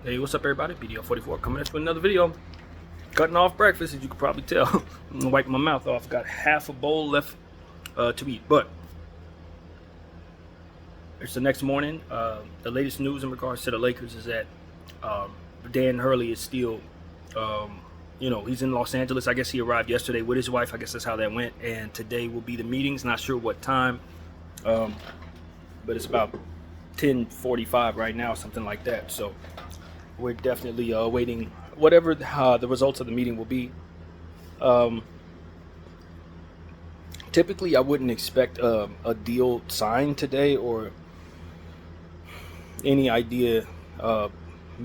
Hey, what's up, everybody? BDL44 coming at you with another video. Cutting off breakfast, as you can probably tell. I'm gonna wipe my mouth off. Got half a bowl left to eat, but it's the next morning. The latest news in regards to the Lakers is that Dan Hurley is still, he's in Los Angeles. I guess he arrived yesterday with his wife. I guess that's how that went. And today will be the meetings. Not sure what time, but it's about 10:45 right now, something like that. So we're definitely waiting whatever the results of the meeting will be. Typically, I wouldn't expect a deal signed today or any idea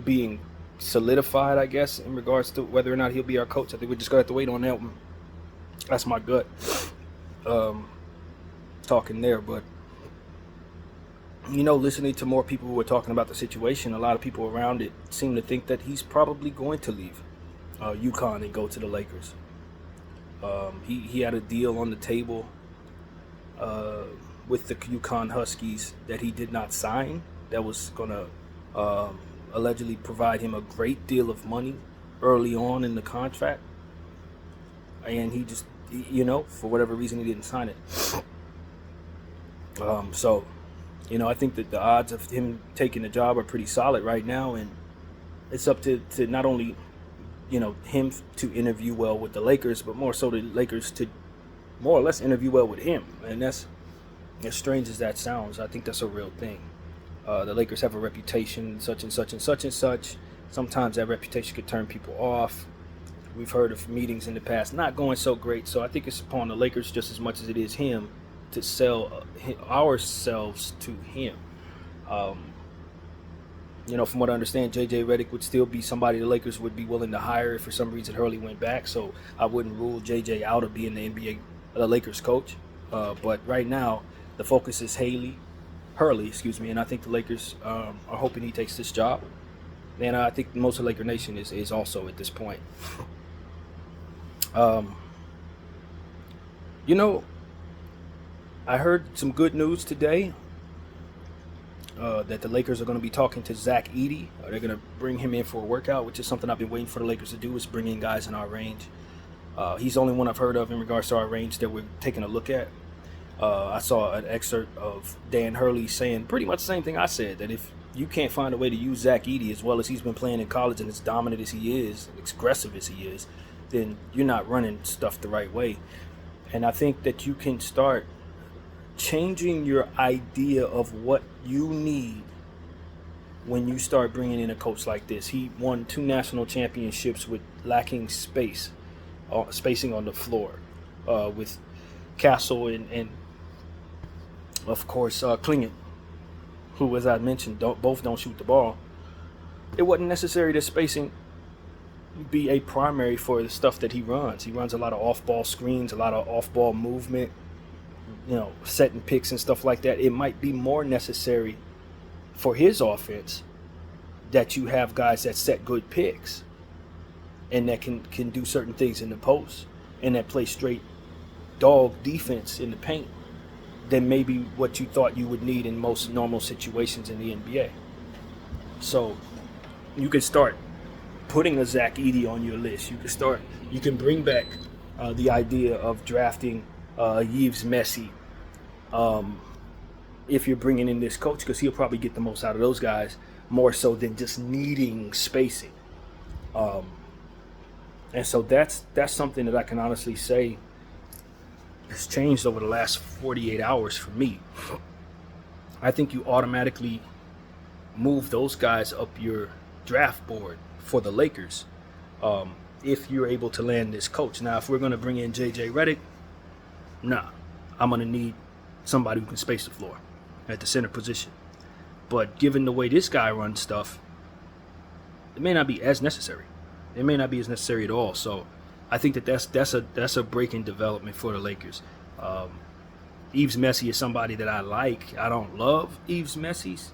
being solidified, I guess, in regards to whether or not he'll be our coach. I think we're just going to have to wait on that one. That's my gut talking there. But listening to more people who are talking about the situation, a lot of people around it seem to think that he's probably going to leave UConn and go to the Lakers. He had a deal on the table with the UConn Huskies that he did not sign that was going to allegedly provide him a great deal of money early on in the contract. And he just, for whatever reason, he didn't sign it. I think that the odds of him taking the job are pretty solid right now, and it's up to not only, him to interview well with the Lakers, but more so the Lakers to more or less interview well with him. And that's, as strange as that sounds, I think that's a real thing. The Lakers have a reputation, such and such and such and such. Sometimes that reputation could turn people off. We've heard of meetings in the past not going so great, so I think it's upon the Lakers just as much as it is him to sell ourselves to him. From what I understand, JJ Redick would still be somebody the Lakers would be willing to hire if for some reason Hurley went back. So I wouldn't rule JJ out of being the Lakers coach. But right now, the focus is Hurley, and I think the Lakers are hoping he takes this job. And I think most of Laker Nation is also at this point. I heard some good news today that the Lakers are going to be talking to Zach Edey. They're going to bring him in for a workout, which is something I've been waiting for the Lakers to do, is bring in guys in our range. He's the only one I've heard of in regards to our range that we're taking a look at. I saw an excerpt of Dan Hurley saying pretty much the same thing I said, that if you can't find a way to use Zach Edey as well as he's been playing in college and as dominant as he is, as aggressive as he is, then you're not running stuff the right way. And I think that you can start changing your idea of what you need when you start bringing in a coach like this. He won 2 national championships with lacking spacing on the floor, with Castle and of course Klingent, who, as I mentioned, both don't shoot the ball. It wasn't necessary that spacing be a primary for the stuff that he runs. He runs a lot of off-ball screens, a lot of off-ball movement, setting picks and stuff like that. It might be more necessary for his offense that you have guys that set good picks and that can do certain things in the post and that play straight dog defense in the paint than maybe what you thought you would need in most normal situations in the NBA. So you can start putting a Zach Edey on your list. You can bring back the idea of drafting Yves Messi if you're bringing in this coach, because he'll probably get the most out of those guys more so than just needing spacing. And so that's something that I can honestly say has changed over the last 48 hours for me. I think you automatically move those guys up your draft board for the Lakers if you're able to land this coach. Now, if we're going to bring in JJ Redick, I'm going to need somebody who can space the floor at the center position. But given the way this guy runs stuff, it may not be as necessary. It may not be as necessary at all. So I think that's a break in development for the Lakers. Yves Messi is somebody that I like. I don't love Yves Messi's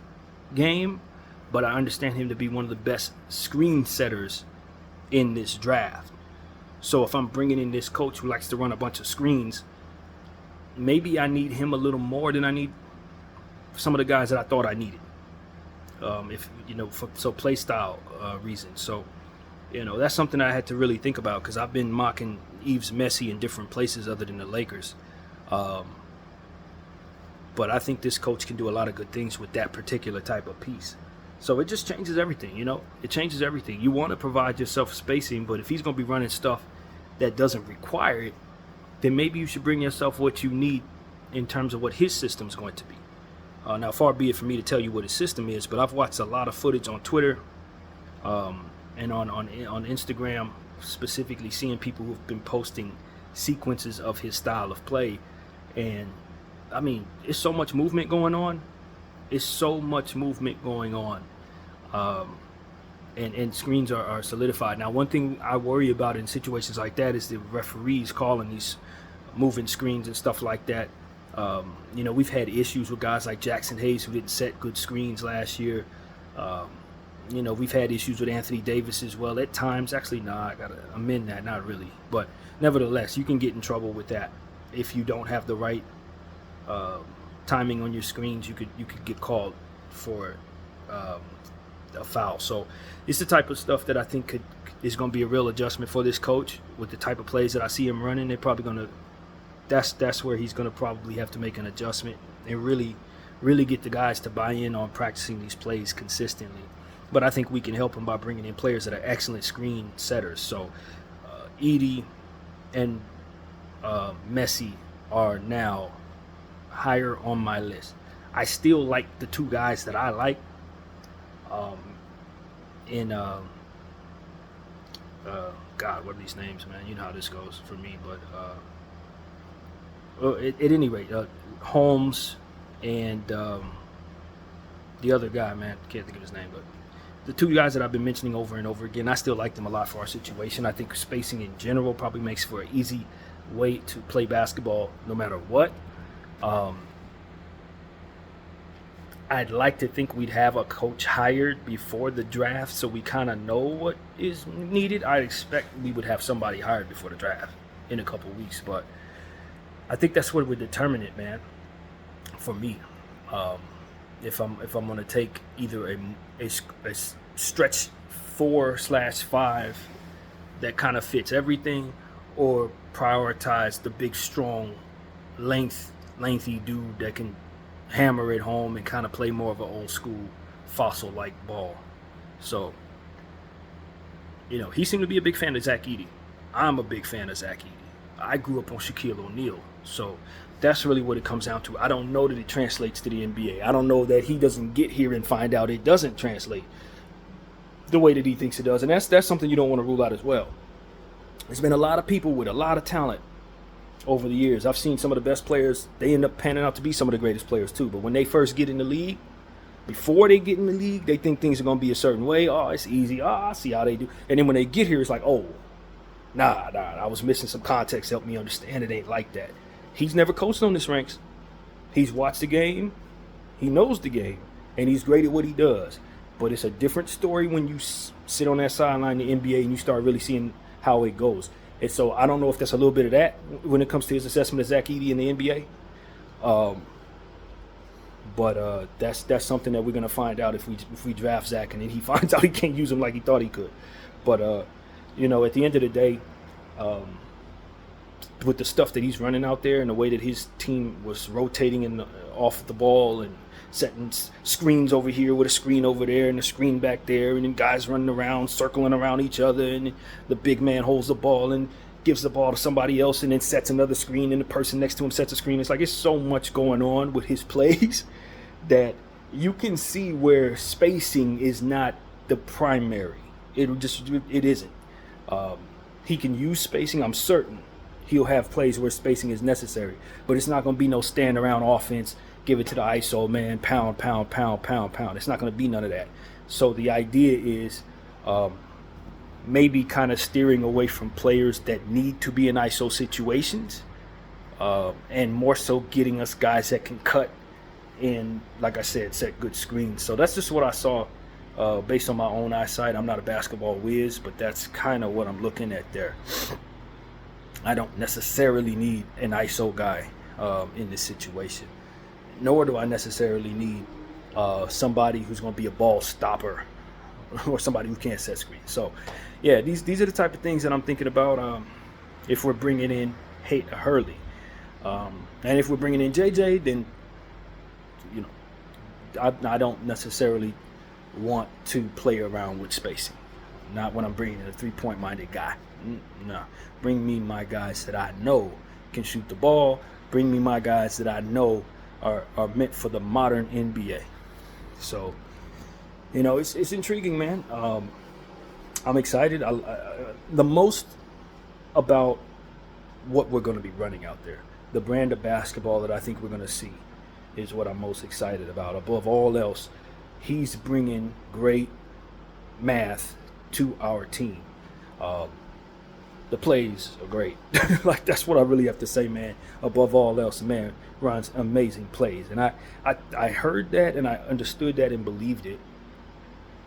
game, but I understand him to be one of the best screen setters in this draft. So if I'm bringing in this coach who likes to run a bunch of screens, maybe I need him a little more than I need some of the guys that I thought I needed. if for play style reasons. So that's something I had to really think about, because I've been mocking Yves Messi in different places other than the Lakers. But I think this coach can do a lot of good things with that particular type of piece. So it just changes everything, It changes everything. You want to provide yourself spacing, but if he's going to be running stuff that doesn't require it, then maybe you should bring yourself what you need in terms of what his system is going to be. Now, far be it for me to tell you what his system is, but I've watched a lot of footage on Twitter and on Instagram, specifically seeing people who've been posting sequences of his style of play. And I mean, it's so much movement going on. And screens are solidified. Now, one thing I worry about in situations like that is the referees calling these moving screens and stuff like that. We've had issues with guys like Jackson Hayes who didn't set good screens last year. We've had issues with Anthony Davis as well at times. Actually, I got to amend that, not really. But nevertheless, you can get in trouble with that if you don't have the right timing on your screens. You could get called for a foul. So it's the type of stuff that I think is going to be a real adjustment for this coach with the type of plays that I see him running. They're probably going to that's where he's going to probably have to make an adjustment and really get the guys to buy in on practicing these plays consistently. But I think we can help him by bringing in players that are excellent screen setters. So Edey and Messi are now higher on my list. I still like the two guys that I like God, what are these names, man? You know how this goes for me. But at any rate, Holmes and the other guy, man, can't think of his name, but the two guys that I've been mentioning over and over again, I still like them a lot for our situation. I think spacing in general probably makes for an easy way to play basketball no matter what. I'd like to think we'd have a coach hired before the draft so we kind of know what is needed. I expect we would have somebody hired before the draft in a couple weeks, but I think that's what would determine it, man, for me. If I'm going to take either a stretch 4/5 that kind of fits everything, or prioritize the big, strong, lengthy dude that can hammer it home and kind of play more of an old school fossil-like ball. So, he seemed to be a big fan of Zach Edey. I'm a big fan of Zach Edey. I grew up on Shaquille O'Neal. So that's really what it comes down to. I don't know that it translates to the NBA. I don't know that he doesn't get here and find out it doesn't translate the way that he thinks it does. And that's something you don't want to rule out as well. There's been a lot of people with a lot of talent over the years. I've seen some of the best players, they end up panning out to be some of the greatest players too. But when they first get in the league, before they get in the league, they think things are going to be a certain way. Oh, it's easy. Oh, I see how they do. And then when they get here, it's like, oh, nah, I was missing some context. Help me understand it ain't like that. He's never coached on this ranks. He's watched the game. He knows the game. And he's great at what he does. But it's a different story when you sit on that sideline in the NBA and you start really seeing how it goes. And so I don't know if that's a little bit of that when it comes to his assessment of Zach Edey in the NBA. But that's something that we're going to find out if we draft Zach and then he finds out he can't use him like he thought he could. But, at the end of the day, with the stuff that he's running out there and the way that his team was rotating off the ball and setting screens over here with a screen over there and a screen back there, and then guys running around, circling around each other, and the big man holds the ball and gives the ball to somebody else and then sets another screen, and the person next to him sets a screen. It's like it's so much going on with his plays that you can see where spacing is not the primary. It isn't. He can use spacing, I'm certain. He'll have plays where spacing is necessary, but it's not going to be no stand around offense, give it to the ISO, man, pound. It's not going to be none of that. So the idea is maybe kind of steering away from players that need to be in ISO situations and more so getting us guys that can cut and, like I said, set good screens. So that's just what I saw based on my own eyesight. I'm not a basketball whiz, but that's kind of what I'm looking at there. I don't necessarily need an ISO guy in this situation, nor do I necessarily need somebody who's going to be a ball stopper, or somebody who can't set screens. So, yeah, these are the type of things that I'm thinking about if we're bringing in Hurley. And if we're bringing in JJ, then, you know, I don't necessarily want to play around with spacing. Not when I'm bringing in a three-point minded guy. No. Bring me my guys that I know can shoot the ball. Bring me my guys that I know are meant for the modern NBA. So, you know, it's intriguing, man. I'm excited. The most about what we're going to be running out there. The brand of basketball that I think we're going to see is what I'm most excited about. Above all else, he's bringing great math to our team. The plays are great. Like, that's what I really have to say, man. Above all else, man, runs amazing plays. And I heard that and I understood that and believed it.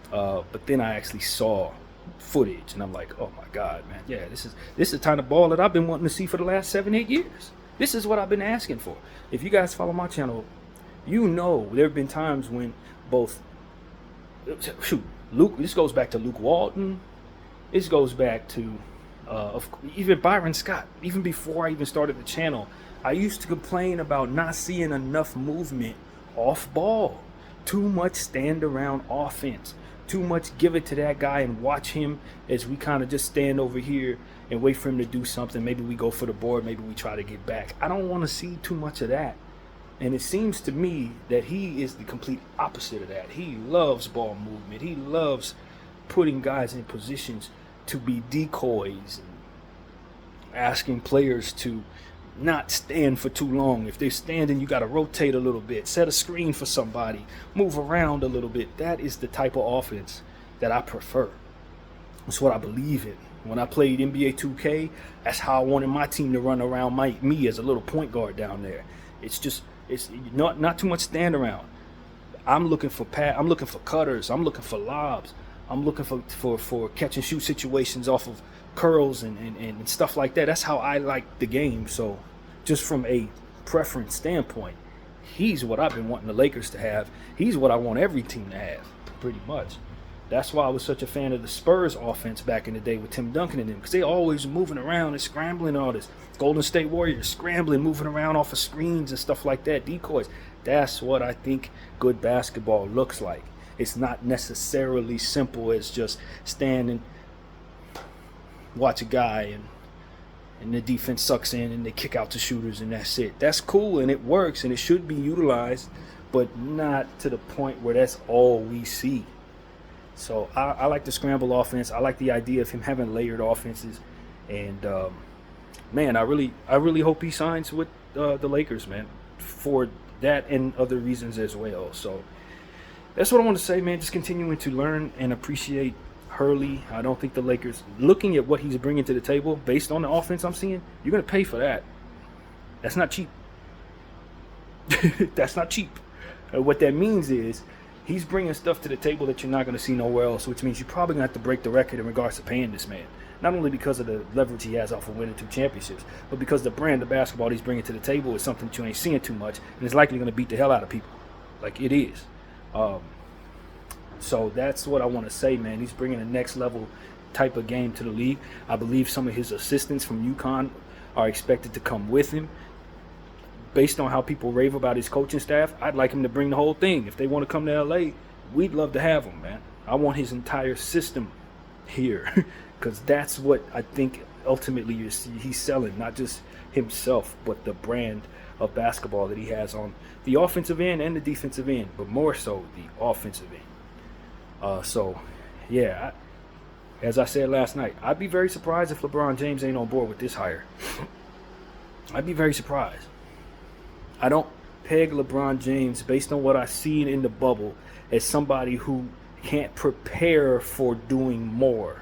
But then I actually saw footage and I'm like, oh my God, man. Yeah, this is the kind of ball that I've been wanting to see for the last 7-8 years. This is what I've been asking for. If you guys follow my channel, you know there have been times when both, Luke, this goes back to Luke Walton. This goes back to even Byron Scott. Even before I even started the channel, I used to complain about not seeing enough movement off ball. Too much stand around offense. Too much give it to that guy and watch him as we kind of just stand over here and wait for him to do something. Maybe we go for the board. Maybe we try to get back. I don't want to see too much of that. And it seems to me that he is the complete opposite of that. He loves ball movement. He loves putting guys in positions to be decoys and asking players to not stand for too long. If they're standing, you got to rotate a little bit, set a screen for somebody, move around a little bit. That is the type of offense that I prefer. It's what I believe in. When I played NBA 2K, that's how I wanted my team to run around me as a little point guard down there. It's not too much stand around. I'm looking for cutters. I'm looking for lobs. I'm looking for catch and shoot situations off of curls and stuff like that. That's how I like the game. So just from a preference standpoint, he's what I've been wanting the Lakers to have. He's what I want every team to have, pretty much. That's why I was such a fan of the Spurs offense back in the day with Tim Duncan and them, because they always moving around and scrambling, all this. Golden State Warriors scrambling, moving around off of screens and stuff like that, decoys. That's what I think good basketball looks like. It's not necessarily simple as just stand and watch a guy and the defense sucks in and they kick out the shooters and that's it. That's cool and it works and it should be utilized, but not to the point where that's all we see. So I like the scramble offense. I like the idea of him having layered offenses, and man, I really hope he signs with the Lakers, man, for that and other reasons as well. So that's what I want to say, man. Just continuing to learn and appreciate Hurley. I don't think the Lakers, looking at what he's bringing to the table based on the offense I'm seeing, you're going to pay for that. That's not cheap. That's not cheap. What that means is he's bringing stuff to the table that you're not going to see nowhere else, which means you're probably going to have to break the record in regards to paying this man. Not only because of the leverage he has off of winning 2 championships, but because the brand of basketball he's bringing to the table is something that you ain't seeing too much, and it's likely going to beat the hell out of people. Like it is. So that's what I want to say, man. He's bringing a next level type of game to the league. I believe some of his assistants from UConn are expected to come with him. Based on how people rave about his coaching staff, I'd like him to bring the whole thing. If they want to come to LA, we'd love to have him, man. I want his entire system here because that's what I think ultimately he's selling, not just himself, but the brand of basketball that he has on the offensive end and the defensive end, but more so the offensive end. So, yeah, as I said last night, I'd be very surprised if LeBron James ain't on board with this hire. I'd be very surprised. I don't peg LeBron James, based on what I've seen in the bubble, as somebody who can't prepare for doing more.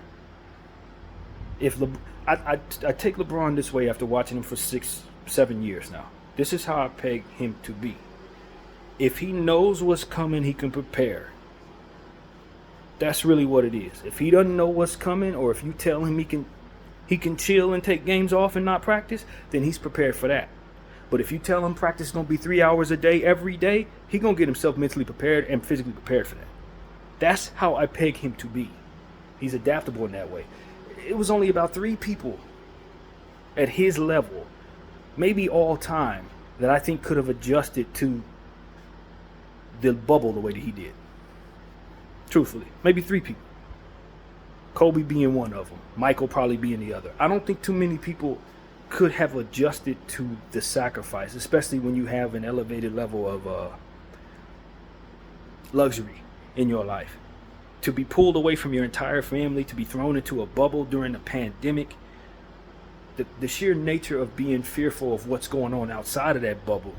I take LeBron this way after watching him for 6-7 years now. This is how I peg him to be. If he knows what's coming, he can prepare. That's really what it is. If he doesn't know what's coming, or if you tell him he can chill and take games off and not practice, then he's prepared for that. But if you tell him practice is going to be 3 hours a day every day, he going to get himself mentally prepared and physically prepared for that. That's how I peg him to be. He's adaptable in that way. It was only about 3 people at his level, maybe all time, that I think could have adjusted to the bubble the way that he did. Truthfully, maybe 3 people. Kobe being one of them, Michael probably being the other. I don't think too many people could have adjusted to the sacrifice, especially when you have an elevated level of luxury in your life. To be pulled away from your entire family, to be thrown into a bubble during a pandemic, the sheer nature of being fearful of what's going on outside of that bubble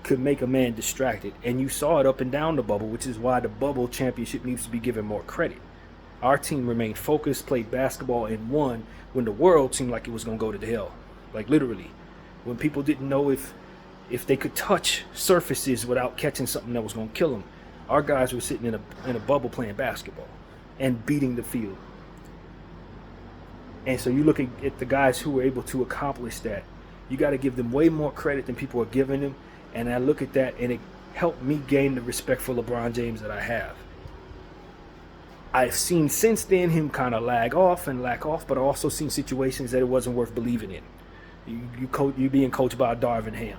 could make a man distracted. And you saw it up and down the bubble, which is why the bubble championship needs to be given more credit. Our team remained focused, played basketball, and won when the world seemed like it was going to go to hell. Like literally. When people didn't know if they could touch surfaces without catching something that was going to kill them. Our guys were sitting in a bubble playing basketball and beating the field. And so you look at the guys who were able to accomplish that. You got to give them way more credit than people are giving them. And I look at that, and it helped me gain the respect for LeBron James that I have. I've seen since then him kind of lack off, but I've also seen situations that it wasn't worth believing in. You being coached by Darvin Ham.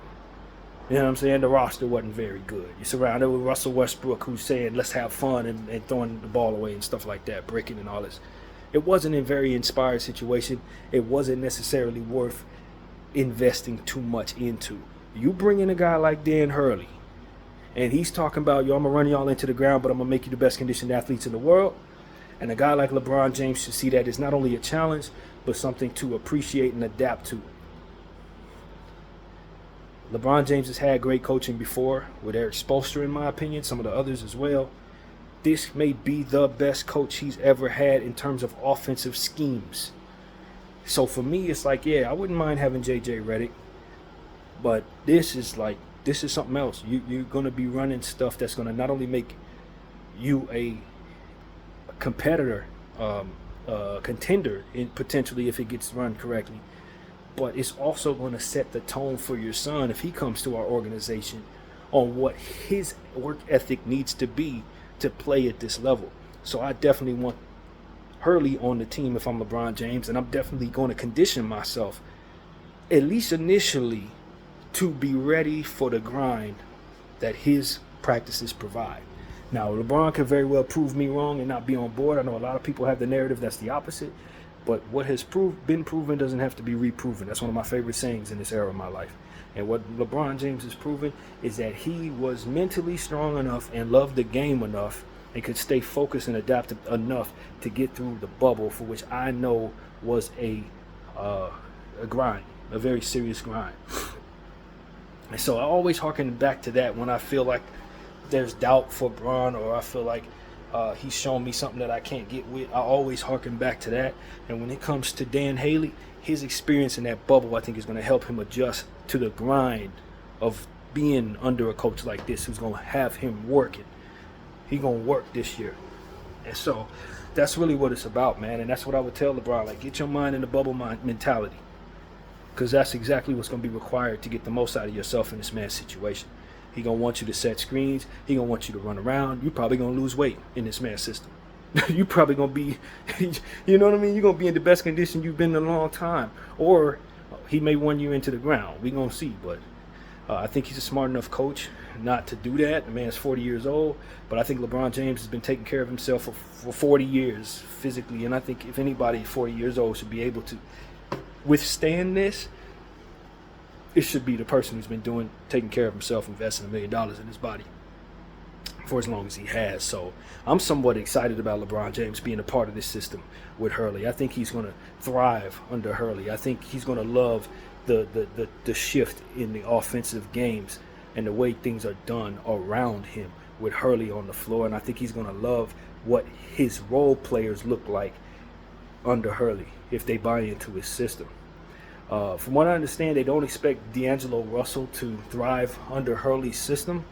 You know what I'm saying? The roster wasn't very good. You're surrounded with Russell Westbrook, who's saying, let's have fun, and throwing the ball away and stuff like that, breaking and all this. It wasn't a very inspired situation. It wasn't necessarily worth investing too much into. You bring in a guy like Dan Hurley, and he's talking about, yo, I'm going to run y'all into the ground, but I'm going to make you the best conditioned athletes in the world. And a guy like LeBron James should see that as not only a challenge, but something to appreciate and adapt to. LeBron James has had great coaching before with Eric Spoelstra, in my opinion, some of the others as well. This may be the best coach he's ever had in terms of offensive schemes. So for me, it's like, yeah, I wouldn't mind having JJ Redick, but this is something else. You're going to be running stuff that's going to not only make you a competitor, contender, potentially if it gets run correctly, but it's also going to set the tone for your son if he comes to our organization on what his work ethic needs to be to play at this level. So I definitely want Hurley on the team if I'm LeBron James, and I'm definitely going to condition myself, at least initially, to be ready for the grind that his practices provide. Now, LeBron could very well prove me wrong and not be on board. I know a lot of people have the narrative that's the opposite, but what has been proven doesn't have to be reproven. That's one of my favorite sayings in this era of my life. And what LeBron James has proven is that he was mentally strong enough and loved the game enough and could stay focused and adaptive enough to get through the bubble, for which I know was a grind, a very serious grind. And so I always harken back to that when I feel like there's doubt for Bron, or I feel like he's shown me something that I can't get with. I always harken back to that. And when it comes to Dan Haley, his experience in that bubble, I think, is going to help him adjust to the grind of being under a coach like this, who's going to have him working. He's going to work this year. And so that's really what it's about, man. And that's what I would tell LeBron, like, get your mind in the bubble mentality, because that's exactly what's going to be required to get the most out of yourself in this man's situation. He going to want you to set screens. He going to want you to run around. You're probably going to lose weight in this man's system. You probably going to be, you know what I mean? You're going to be in the best condition you've been in a long time. Or he may run you into the ground. We're going to see. But I think he's a smart enough coach not to do that. The man's 40 years old. But I think LeBron James has been taking care of himself for 40 years physically. And I think if anybody 40 years old should be able to withstand this, it should be the person who's been taking care of himself, investing $1 million in his body for as long as he has. So I'm somewhat excited about LeBron James being a part of this system with Hurley. I think he's going to thrive under Hurley. I think he's going to love the shift in the offensive games and the way things are done around him with Hurley on the floor. And I think he's going to love what his role players look like under Hurley if they buy into his system. From what I understand, they don't expect D'Angelo Russell to thrive under Hurley's system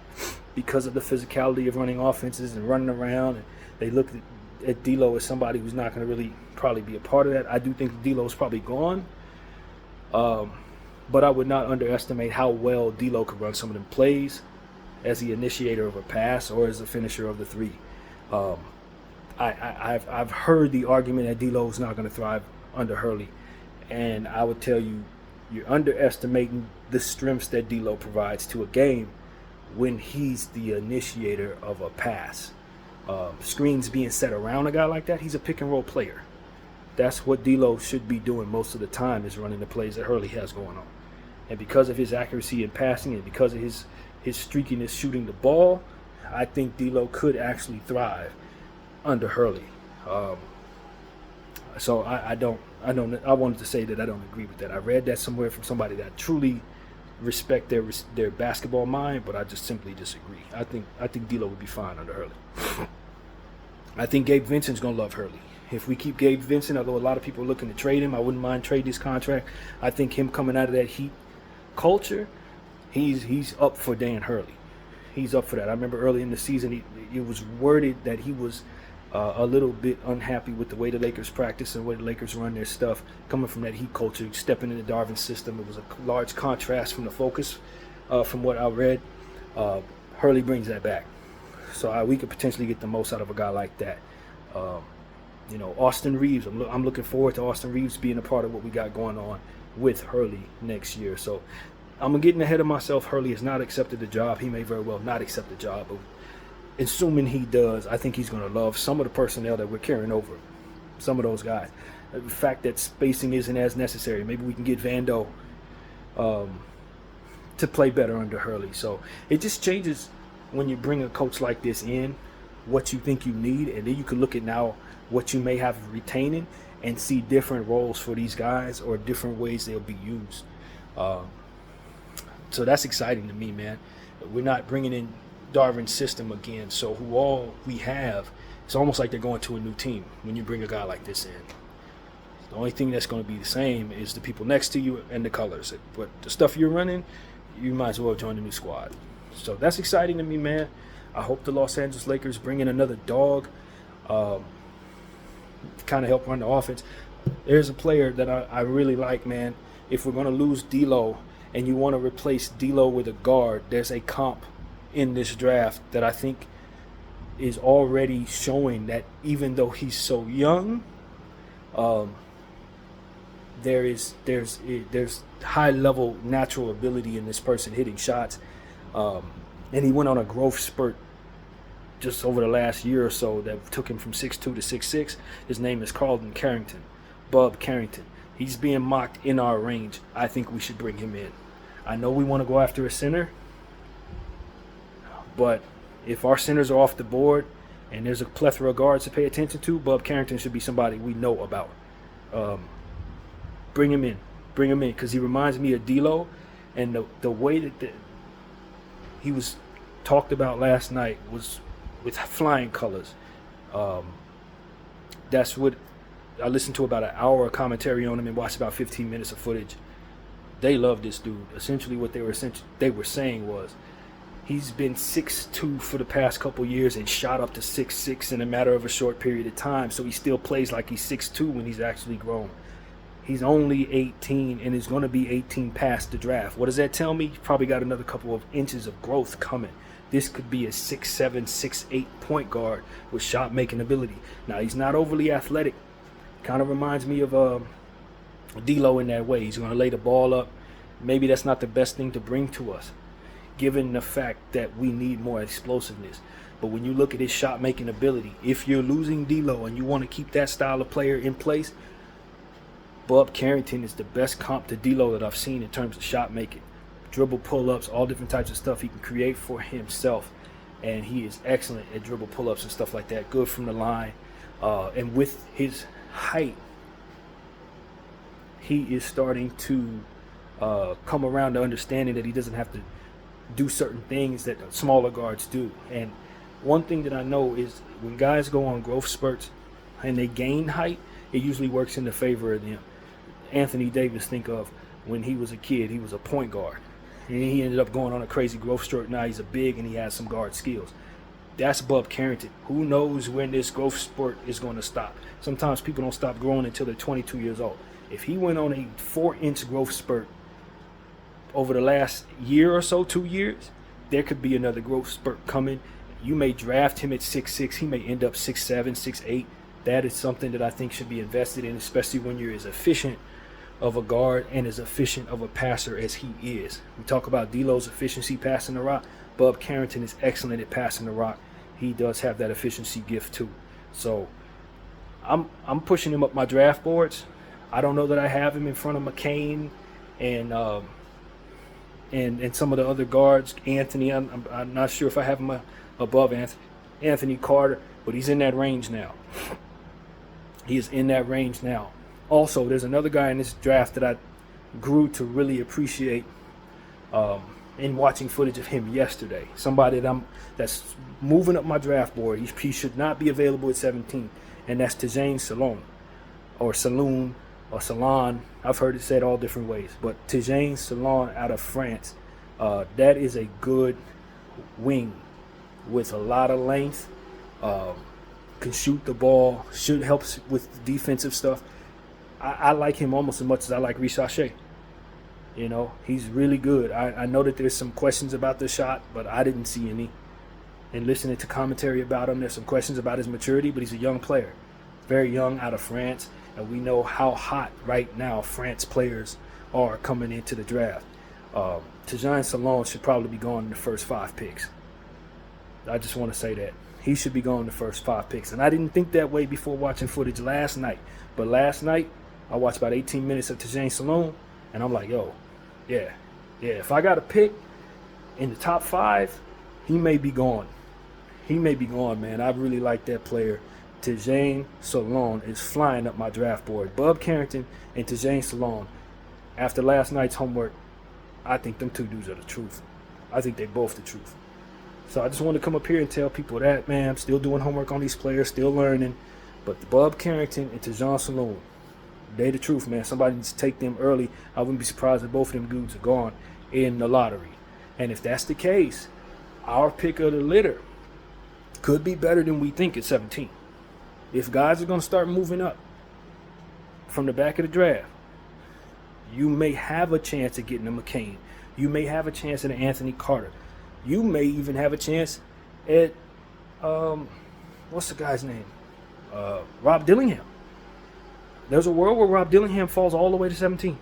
because of the physicality of running offenses and running around. And they look at D'Lo as somebody who's not going to really probably be a part of that. I do think D'Lo's probably gone. but I would not underestimate how well D'Lo could run some of them plays as the initiator of a pass or as a finisher of the three. Um, I've heard the argument that D'Lo is not going to thrive under Hurley, and I would tell you, you're underestimating the strengths that D'Lo provides to a game when he's the initiator of a pass. Screens being set around a guy like that, he's a pick and roll player. That's what D'Lo should be doing most of the time, is running the plays that Hurley has going on. And because of his accuracy in passing and because of his streakiness shooting the ball, I think D'Lo could actually thrive under Hurley. So I wanted to say that I don't agree with that. I read that somewhere from somebody that I truly respect their basketball mind, but I just simply disagree. I think D'Lo would be fine under Hurley. I think Gabe Vincent's gonna love Hurley. If we keep Gabe Vincent, although a lot of people are looking to trade him, I wouldn't mind trading his contract. I think him coming out of that Heat culture, he's up for Dan Hurley. He's up for that. I remember early in the season, it was worded that he was a little bit unhappy with the way the Lakers practice and the way the Lakers run their stuff, coming from that Heat culture, stepping into Darvin's system. It was a large contrast from the focus, from what I read. Hurley brings that back. So we could potentially get the most out of a guy like that. Austin Reeves, I'm looking forward to Austin Reeves being a part of what we got going on with Hurley next year. So I'm getting ahead of myself. Hurley has not accepted the job. He may very well not accept the job, but assuming he does, I think he's going to love some of the personnel that we're carrying over. Some of those guys. The fact that spacing isn't as necessary. Maybe we can get Vando to play better under Hurley. So it just changes when you bring a coach like this in, what you think you need, and then you can look at now what you may have retaining and see different roles for these guys or different ways they'll be used. So that's exciting to me, man. We're not bringing in Darvin's system again. So who all we have, it's almost like they're going to a new team when you bring a guy like this in. The only thing that's going to be the same is the people next to you and the colors. But the stuff you're running, you might as well join the new squad. So that's exciting to me, man. I hope the Los Angeles Lakers bring in another dog, kind of help run the offense. There's a player that I really like, man. If we're going to lose D'Lo and you want to replace D'Lo with a guard, there's a comp in this draft that I think is already showing that even though he's so young, there's high level natural ability in this person hitting shots, and he went on a growth spurt just over the last year or so that took him from 6'2" to 6'6". His name is Carlton Carrington, Bub Carrington. He's being mocked in our range. I think we should bring him in. I know we want to go after a center, but if our centers are off the board and there's a plethora of guards to pay attention to, Bub Carrington should be somebody we know about. Bring him in, because he reminds me of D'Lo, and the way that he was talked about last night was with flying colors. That's what I listened to, about an hour of commentary on him and watched about 15 minutes of footage. They love this dude. Essentially what they were saying was he's been 6'2" for the past couple years and shot up to 6'6" in a matter of a short period of time. So he still plays like he's 6'2" when he's actually grown. He's only 18 and is going to be 18 past the draft. What does that tell me? He's probably got another couple of inches of growth coming. This could be a 6'7", 6'8" point guard with shot-making ability. Now, he's not overly athletic. Kind of reminds me of D'Lo in that way. He's going to lay the ball up. Maybe that's not the best thing to bring to us, given the fact that we need more explosiveness. But when you look at his shot-making ability, if you're losing D'Lo and you want to keep that style of player in place, Bub Carrington is the best comp to D'Lo that I've seen in terms of shot making. Dribble pull-ups, all different types of stuff he can create for himself. And he is excellent at dribble pull-ups and stuff like that. Good from the line. And with his height, he is starting to come around to understanding that he doesn't have to do certain things that smaller guards do. And one thing that I know is when guys go on growth spurts and they gain height, it usually works in the favor of them. Anthony Davis, think of when he was a kid, he was a point guard. And he ended up going on a crazy growth spurt. Now he's a big and he has some guard skills. That's Bub Carrington. Who knows when this growth spurt is going to stop? Sometimes people don't stop growing until they're 22 years old. If he went on a 4-inch growth spurt over the last year or so, 2 years, there could be another growth spurt coming. You may draft him at 6'6". He may end up 6'7", 6'8". That is something that I think should be invested in, especially when you're as efficient of a guard and as efficient of a passer as he is. We talk about D'Lo's efficiency passing the rock. Bub Carrington is excellent at passing the rock. He does have that efficiency gift too. So I'm pushing him up my draft boards. I don't know that I have him in front of McCain and some of the other guards. Anthony, I'm not sure if I have him above Anthony Carter, but he's in that range now. He is in that range now. Also, there's another guy in this draft that I grew to really appreciate in watching footage of him yesterday. Somebody that's moving up my draft board. He should not be available at 17, and that's Tijane Salon, or Saloon, or Salon. I've heard it said all different ways, but Tijane Salon out of France. That is a good wing with a lot of length. Can shoot the ball, should help with defensive stuff. I like him almost as much as I like Reece. You know, he's really good. I know that there's some questions about the shot, but I didn't see any. And listening to commentary about him, there's some questions about his maturity, but he's a young player. Very young, out of France. And we know how hot right now France players are coming into the draft. Tijane Salon should probably be going in the first 5 picks. I just want to say that. He should be going the first 5 picks. And I didn't think that way before watching footage last night. But last night, I watched about 18 minutes of Tijane Salon, and I'm like, yo, yeah, if I got a pick in the top 5, he may be gone. He may be gone, man. I really like that player. Tijane Salon is flying up my draft board. Bub Carrington and Tijane Salon, after last night's homework, I think them two dudes are the truth. I think they both the truth. So I just want to come up here and tell people that, man, I'm still doing homework on these players, still learning. But the Bub Carrington and Tijane Salon, they the truth, man. Somebody needs to take them early. I wouldn't be surprised if both of them dudes are gone in the lottery. And if that's the case, our pick of the litter could be better than we think at 17. If guys are going to start moving up from the back of the draft, you may have a chance at getting a McCain. You may have a chance at an Anthony Carter. You may even have a chance at, what's the guy's name? Rob Dillingham. There's a world where Rob Dillingham falls all the way to 17.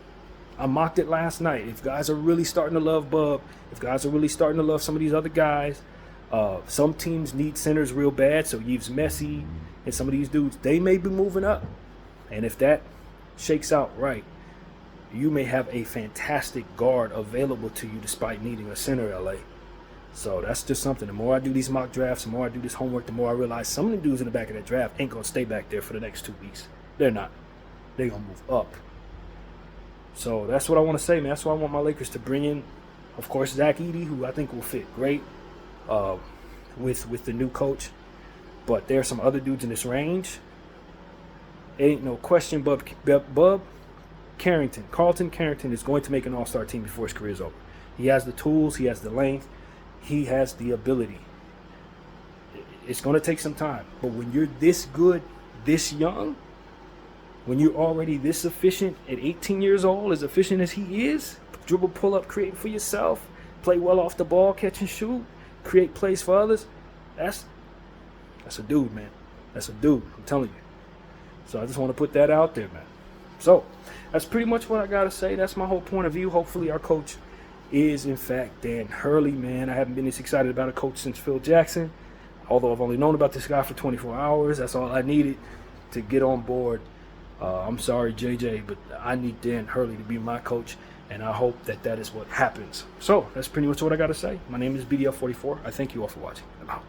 I mocked it last night. If guys are really starting to love Bub, if guys are really starting to love some of these other guys, some teams need centers real bad, so Yves Messi and some of these dudes, they may be moving up. And if that shakes out right, you may have a fantastic guard available to you despite needing a center, LA. So that's just something. The more I do these mock drafts, the more I do this homework, the more I realize some of the dudes in the back of that draft ain't going to stay back there for the next 2 weeks. They're not. They're going to move up. So that's what I want to say, man. That's why I want my Lakers to bring in, of course, Zach Edey, who I think will fit great with the new coach. But there are some other dudes in this range. Ain't no question, Bub Carrington, Carlton Carrington is going to make an all-star team before his career is over. He has the tools. He has the length. He has the ability. It's going to take some time. But when you're this good, this young, when you're already this efficient at 18 years old, as efficient as he is, dribble, pull up, create for yourself, play well off the ball, catch and shoot, create plays for others, that's a dude, man. That's a dude, I'm telling you. So I just want to put that out there, man. So that's pretty much what I got to say. That's my whole point of view. Hopefully our coach is, in fact, Dan Hurley, man. I haven't been this excited about a coach since Phil Jackson, although I've only known about this guy for 24 hours. That's all I needed to get on board. I'm sorry, JJ, but I need Dan Hurley to be my coach, and I hope that that is what happens. So that's pretty much what I got to say. My name is BDL44. I thank you all for watching. I'm out.